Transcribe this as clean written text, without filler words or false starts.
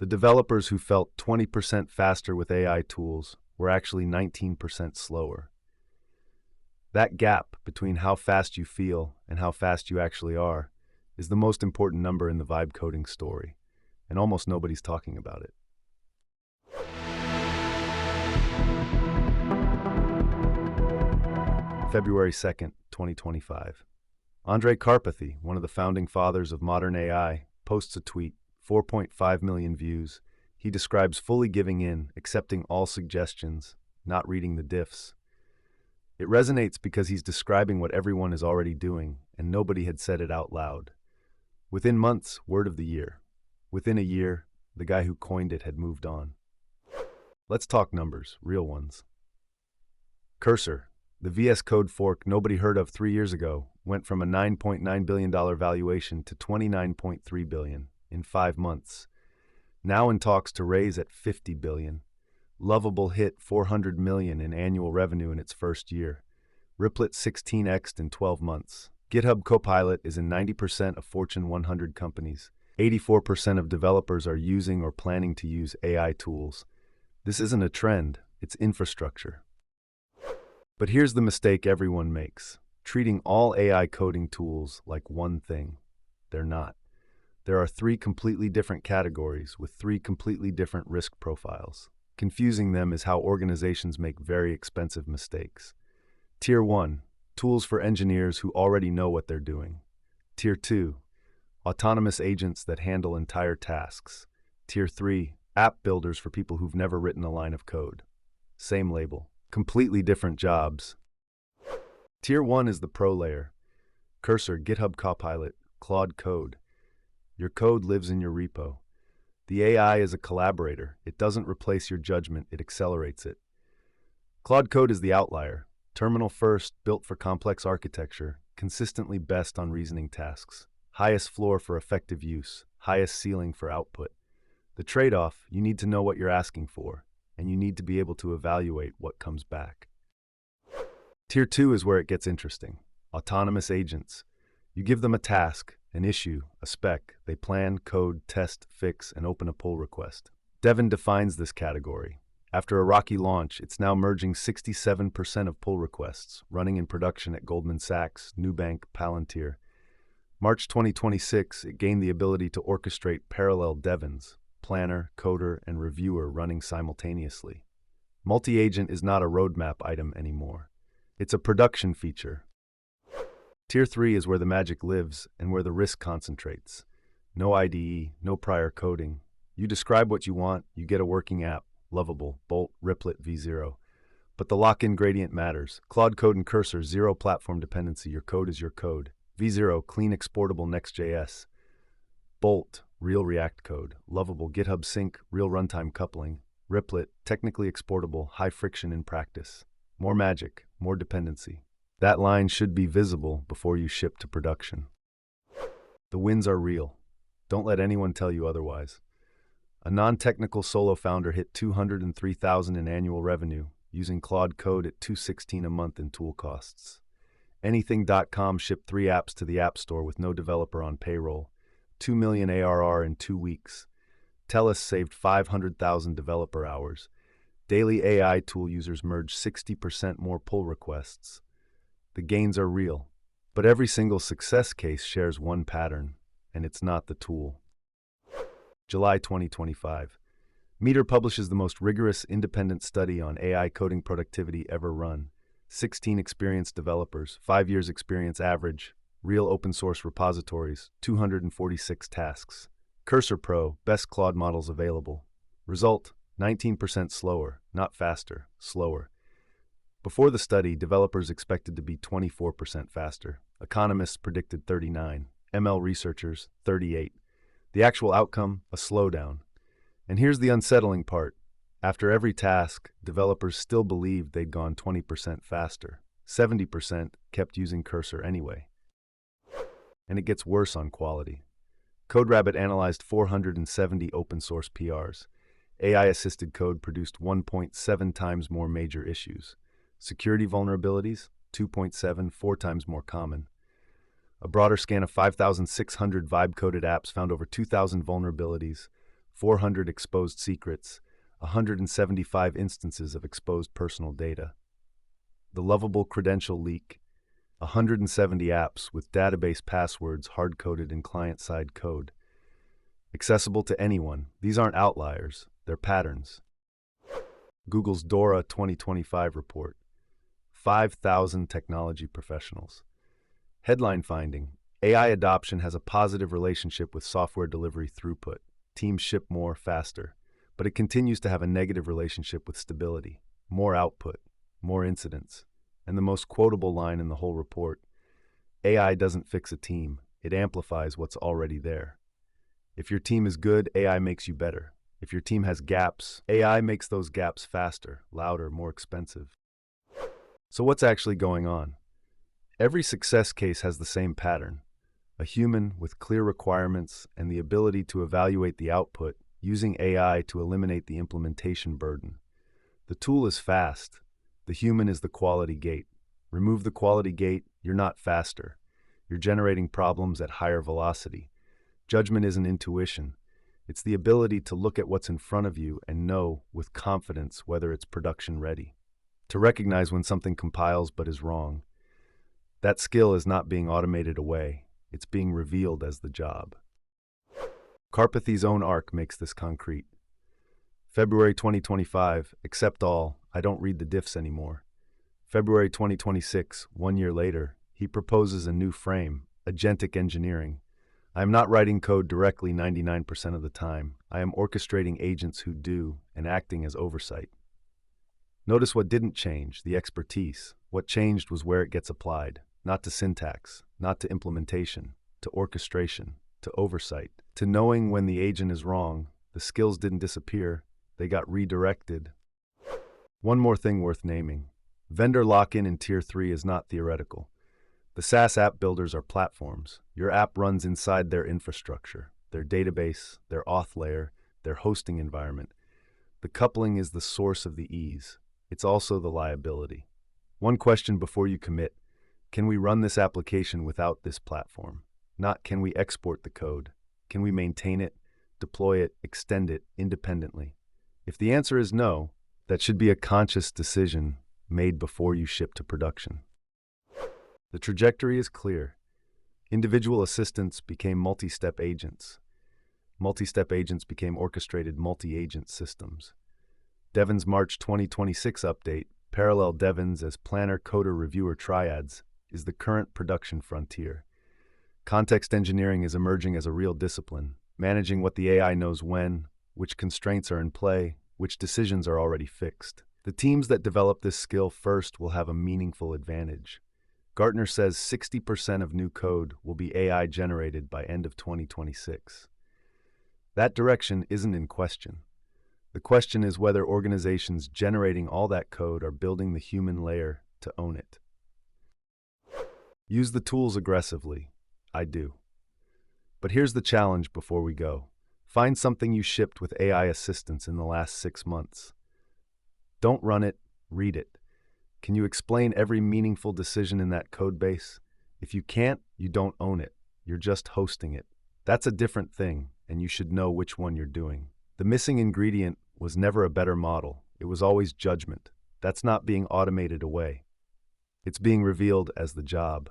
The developers who felt 20% faster with AI tools were actually 19% slower. That gap between how fast you feel and how fast you actually are is the most important number in the vibe coding story, and almost nobody's talking about it. February 2nd, 2025. Andrej Karpathy, one of the founding fathers of modern AI, posts a tweet, 4.5 million views. He describes fully giving in, accepting all suggestions, not reading the diffs. It resonates because he's describing what everyone is already doing, and nobody had said it out loud. Within months, word of the year. Within a year, the guy who coined it had moved on. Let's talk numbers, real ones. Cursor, the VS Code fork nobody heard of 3 years ago, went from a $9.9 billion valuation to $29.3 billion in 5 months. Now in talks to raise at $50 billion. Lovable hit $400 million in annual revenue in its first year. Riplet 16x'd in 12 months. GitHub Copilot is in 90% of Fortune 100 companies. 84% of developers are using or planning to use AI tools. This isn't a trend, it's infrastructure. But here's the mistake everyone makes, treating all AI coding tools like one thing. They're not. There are 3 completely different categories with 3 completely different risk profiles. Confusing them is how organizations make very expensive mistakes. Tier 1, tools for engineers who already know what they're doing. Tier 2, autonomous agents that handle entire tasks. Tier 3, app builders for people who've never written a line of code. Same label, completely different jobs. Tier 1 is the pro layer. Cursor, GitHub Copilot, Claude Code. Your code lives in your repo. The AI is a collaborator. It doesn't replace your judgment, it accelerates it. Claude Code is the outlier. Terminal first, built for complex architecture, consistently best on reasoning tasks. Highest floor for effective use, highest ceiling for output. The trade-off, you need to know what you're asking for, and you need to be able to evaluate what comes back. Tier 2 is where it gets interesting. Autonomous agents. You give them a task, an issue, a spec. They plan, code, test, fix, and open a pull request. Devin defines this category. After a rocky launch, it's now merging 67% of pull requests, running in production at Goldman Sachs, Nubank, Palantir. March 2026, it gained the ability to orchestrate parallel Devins, planner, coder, and reviewer running simultaneously. Multi-agent is not a roadmap item anymore. It's a production feature. Tier 3 is where the magic lives and where the risk concentrates. No IDE, no prior coding. You describe what you want, you get a working app. Lovable, Bolt, Riplet, V0. But the lock-in gradient matters. Claude Code and Cursor, 0 platform dependency. Your code is your code. V0, clean exportable Next.js. Bolt, real React code. Lovable, GitHub Sync, real runtime coupling. Riplet, technically exportable, high friction in practice. More magic, more dependency. That line should be visible before you ship to production. The wins are real. Don't let anyone tell you otherwise. A non-technical solo founder hit $203,000 in annual revenue, using Claude Code at $216 a month in tool costs. Anything.com shipped 3 apps to the App Store with no developer on payroll. 2 million ARR in 2 weeks. TELUS saved 500,000 developer hours. Daily AI tool users merged 60% more pull requests. The gains are real, but every single success case shares one pattern, and it's not the tool. July 2025. METR publishes the most rigorous independent study on AI coding productivity ever run. 16 experienced developers, 5 years experience average, real open source repositories, 246 tasks. Cursor Pro, best Claude models available. Result, 19% slower, not faster, slower. Before the study, developers expected to be 24% faster. Economists predicted 39. ML researchers, 38. The actual outcome, a slowdown. And here's the unsettling part. After every task, developers still believed they'd gone 20% faster. 70% kept using Cursor anyway. And it gets worse on quality. CodeRabbit analyzed 470 open source PRs. AI-assisted code produced 1.7 times more major issues. Security vulnerabilities, 2.7, 4 times more common. A broader scan of 5,600 vibe-coded apps found over 2,000 vulnerabilities, 400 exposed secrets, 175 instances of exposed personal data. The Lovable credential leak, 170 apps with database passwords hard-coded in client-side code. Accessible to anyone, these aren't outliers, they're patterns. Google's DORA 2025 report, 5,000 technology professionals. Headline finding, AI adoption has a positive relationship with software delivery throughput. Teams ship more faster, but it continues to have a negative relationship with stability, more output, more incidents, and the most quotable line in the whole report, AI doesn't fix a team, it amplifies what's already there. If your team is good, AI makes you better. If your team has gaps, AI makes those gaps faster, louder, more expensive. So what's actually going on? Every success case has the same pattern. A human with clear requirements and the ability to evaluate the output, using AI to eliminate the implementation burden. The tool is fast. The human is the quality gate. Remove the quality gate, you're not faster. You're generating problems at higher velocity. Judgment isn't intuition. It's the ability to look at what's in front of you and know with confidence whether it's production ready. To recognize when something compiles but is wrong. That skill is not being automated away. It's being revealed as the job. Karpathy's own arc makes this concrete. February 2025, accept all, I don't read the diffs anymore. February 2026, 1 year later, he proposes a new frame, agentic engineering. I am not writing code directly 99% of the time. I am orchestrating agents who do and acting as oversight. Notice what didn't change, the expertise. What changed was where it gets applied, not to syntax, not to implementation, to orchestration, to oversight, to knowing when the agent is wrong. The skills didn't disappear, they got redirected. One more thing worth naming. Vendor lock-in in Tier 3 is not theoretical. The SaaS app builders are platforms. Your app runs inside their infrastructure, their database, their auth layer, their hosting environment. The coupling is the source of the ease. It's also the liability. One question before you commit, can we run this application without this platform? Not can we export the code? Can we maintain it, deploy it, extend it independently? If the answer is no, that should be a conscious decision made before you ship to production. The trajectory is clear. Individual assistants became multi-step agents. Multi-step agents became orchestrated multi-agent systems. Devon's March 2026 update, parallel Devons as planner, coder, reviewer triads, is the current production frontier. Context engineering is emerging as a real discipline, managing what the AI knows when, which constraints are in play, which decisions are already fixed. The teams that develop this skill first will have a meaningful advantage. Gartner says 60% of new code will be AI generated by end of 2026. That direction isn't in question. The question is whether organizations generating all that code are building the human layer to own it. Use the tools aggressively. I do. But here's the challenge before we go. Find something you shipped with AI assistance in the last 6 months. Don't run it, read it. Can you explain every meaningful decision in that code base? If you can't, you don't own it. You're just hosting it. That's a different thing, and you should know which one you're doing. The missing ingredient was never a better model. It was always judgment. That's not being automated away. It's being revealed as the job.